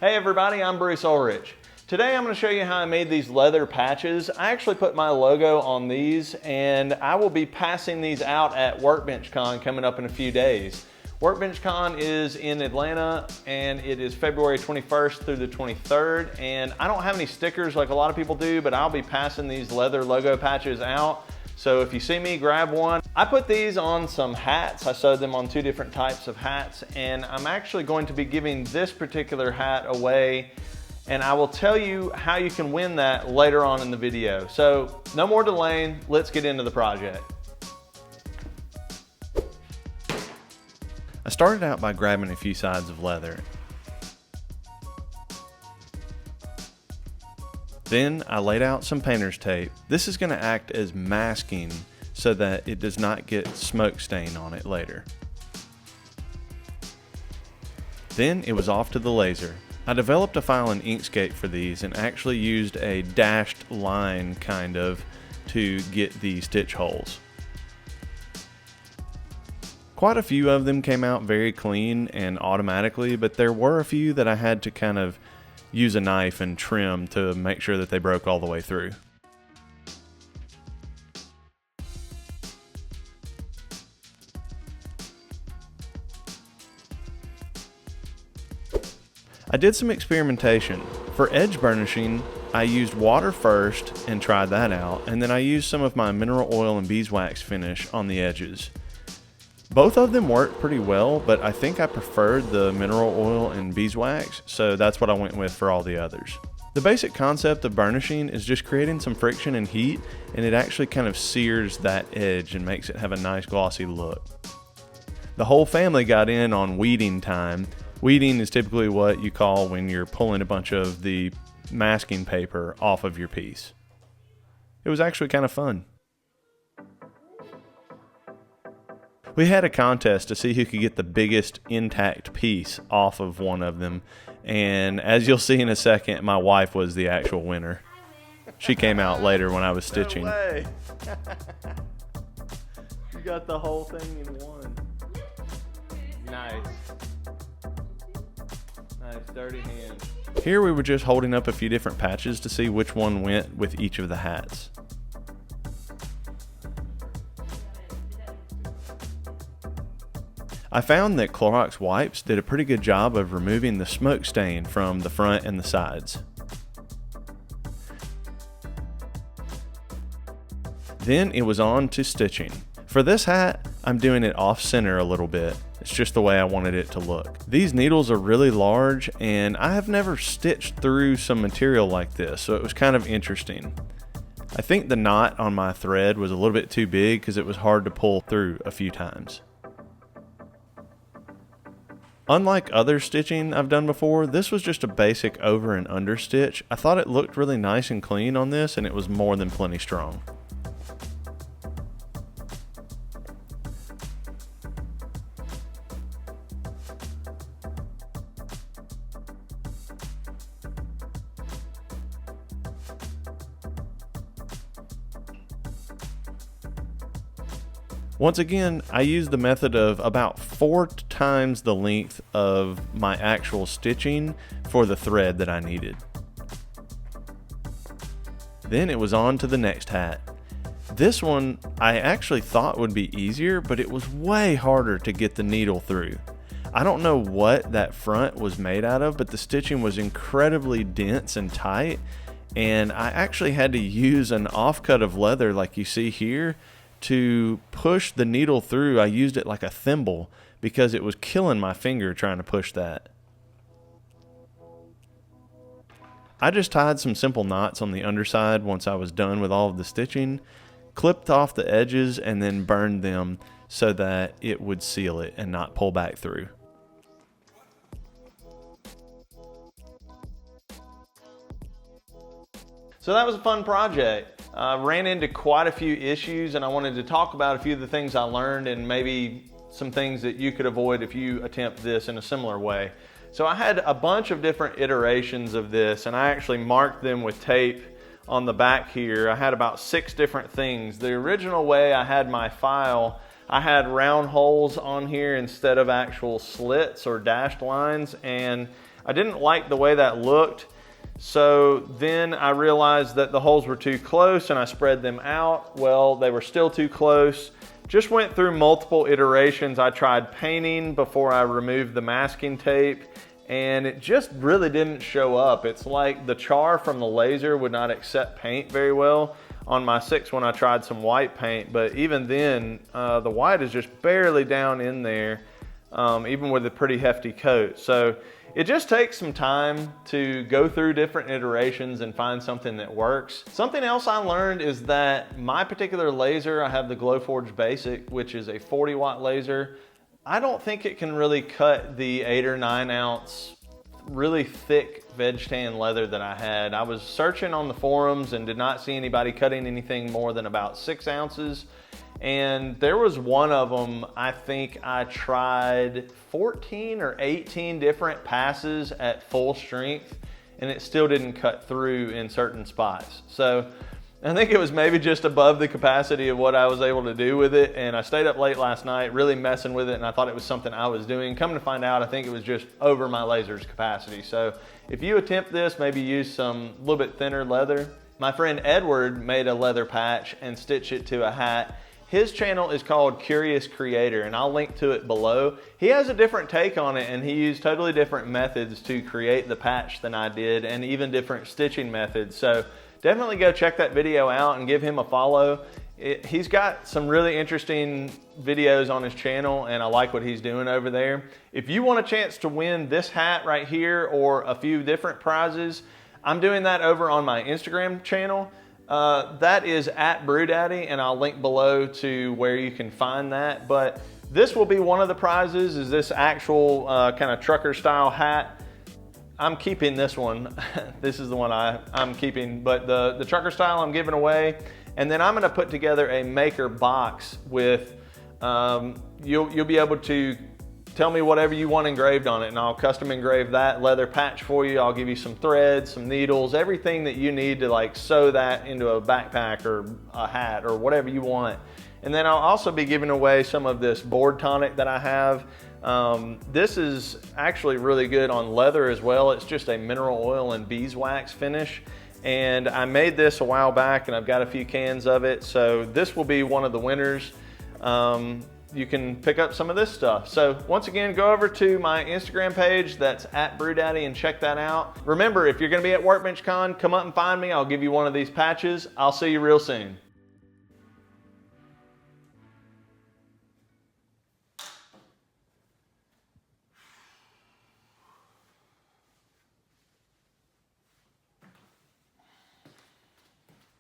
Hey everybody, I'm Bruce Ulrich. Today I'm going to show you how I made these leather patches. I actually put my logo on these and I will be passing these out at Workbench Con coming up in a few days. Workbench Con is in Atlanta and it is February 21st through the 23rd, and I don't have any stickers like a lot of people do, but I'll be passing these leather logo patches out. So if you see me, grab one. I put these on some hats. I sewed them on two different types of hats, and I'm actually going to be giving this particular hat away, and I will tell you how you can win that later on in the video. So no more delaying, let's get into the project. I started out by grabbing a few sides of leather. Then I laid out some painter's tape. This is going to act as masking so that it does not get smoke stain on it later. Then it was off to the laser. I developed a file in Inkscape for these and actually used a dashed line kind of to get the stitch holes. Quite a few of them came out very clean and automatically, but there were a few that I had to kind of use a knife and trim to make sure that they broke all the way through. I did some experimentation. For edge burnishing, I used water first and tried that out, and then I used some of my mineral oil and beeswax finish on the edges. Both of them worked pretty well, but I think I preferred the mineral oil and beeswax, so that's what I went with for all the others. The basic concept of burnishing is just creating some friction and heat, and it actually kind of sears that edge and makes it have a nice glossy look. The whole family got in on weeding time. Weeding is typically what you call when you're pulling a bunch of the masking paper off of your piece. It was actually kind of fun. We had a contest to see who could get the biggest intact piece off of one of them, and as you'll see in a second, my wife was the actual winner. She came out later when I was stitching. No way. You got the whole thing in one. Nice. Nice, dirty hand. Here we were just holding up a few different patches to see which one went with each of the hats. I found that Clorox wipes did a pretty good job of removing the smoke stain from the front and the sides. Then it was on to stitching. For this hat, I'm doing it off center a little bit. It's just the way I wanted it to look. These needles are really large, and I have never stitched through some material like this, so it was kind of interesting. I think the knot on my thread was a little bit too big because it was hard to pull through a few times. Unlike other stitching I've done before, this was just a basic over and under stitch. I thought it looked really nice and clean on this, and it was more than plenty strong. Once again, I used the method of about 4 times the length of my actual stitching for the thread that I needed. Then it was on to the next hat. This one I actually thought would be easier, but it was way harder to get the needle through. I don't know what that front was made out of, but the stitching was incredibly dense and tight, and I actually had to use an offcut of leather like you see here to push the needle through. I used it like a thimble because it was killing my finger trying to push that. I just tied some simple knots on the underside once I was done with all of the stitching, clipped off the edges, and then burned them so that it would seal it and not pull back through. So that was a fun project. Ran into quite a few issues, and I wanted to talk about a few of the things I learned and maybe some things that you could avoid if you attempt this in a similar way. So I had a bunch of different iterations of this, and I actually marked them with tape on the back here. I had about 6 different things. The original way I had my file, I had round holes on here instead of actual slits or dashed lines, and I didn't like the way that looked. So then I realized that the holes were too close and I spread them out. Well, they were still too close. Just went through multiple iterations. I tried painting before I removed the masking tape, and it just really didn't show up. It's like the char from the laser would not accept paint very well. On my 6 when I tried some white paint, but even then, the white is just barely down in there, even with a pretty hefty coat. So it just takes some time to go through different iterations and find something that works. Something else I learned is that my particular laser, I have the Glowforge Basic, which is a 40-watt laser. I don't think it can really cut the 8 or 9 ounce really thick veg tan leather that I had. I was searching on the forums and did not see anybody cutting anything more than about 6 ounces. And there was one of them, I think I tried 14 or 18 different passes at full strength, and it still didn't cut through in certain spots. So I think it was maybe just above the capacity of what I was able to do with it, and I stayed up late last night really messing with it, and I thought it was something I was doing. Come to find out, I think it was just over my laser's capacity. So if you attempt this, maybe use some little bit thinner leather. My friend Edward made a leather patch and stitched it to a hat. His channel is called Curious Creator, and I'll link to it below. He has a different take on it, and he used totally different methods to create the patch than I did, and even different stitching methods. So definitely go check that video out and give him a follow. He's got some really interesting videos on his channel, and I like what he's doing over there. If you want a chance to win this hat right here or a few different prizes, I'm doing that over on my Instagram channel. That is at BrewDaddy, and I'll link below to where you can find that. But this will be one of the prizes, is this actual kind of trucker style hat. I'm keeping this one. This is the one I'm keeping, but the trucker style I'm giving away. And then I'm gonna put together a maker box with, you'll be able to tell me whatever you want engraved on it, and I'll custom engrave that leather patch for you. I'll give you some threads, some needles, everything that you need to like sew that into a backpack or a hat or whatever you want. And then I'll also be giving away some of this board tonic that I have. This is actually really good on leather as well. It's just a mineral oil and beeswax finish. And I made this a while back, and I've got a few cans of it. So this will be one of the winners. You can pick up some of this stuff. So once again, go over to my Instagram page, that's at BrewDaddy, and check that out. Remember, if you're gonna be at Workbench Con, come up and find me. I'll give you one of these patches. I'll see you real soon.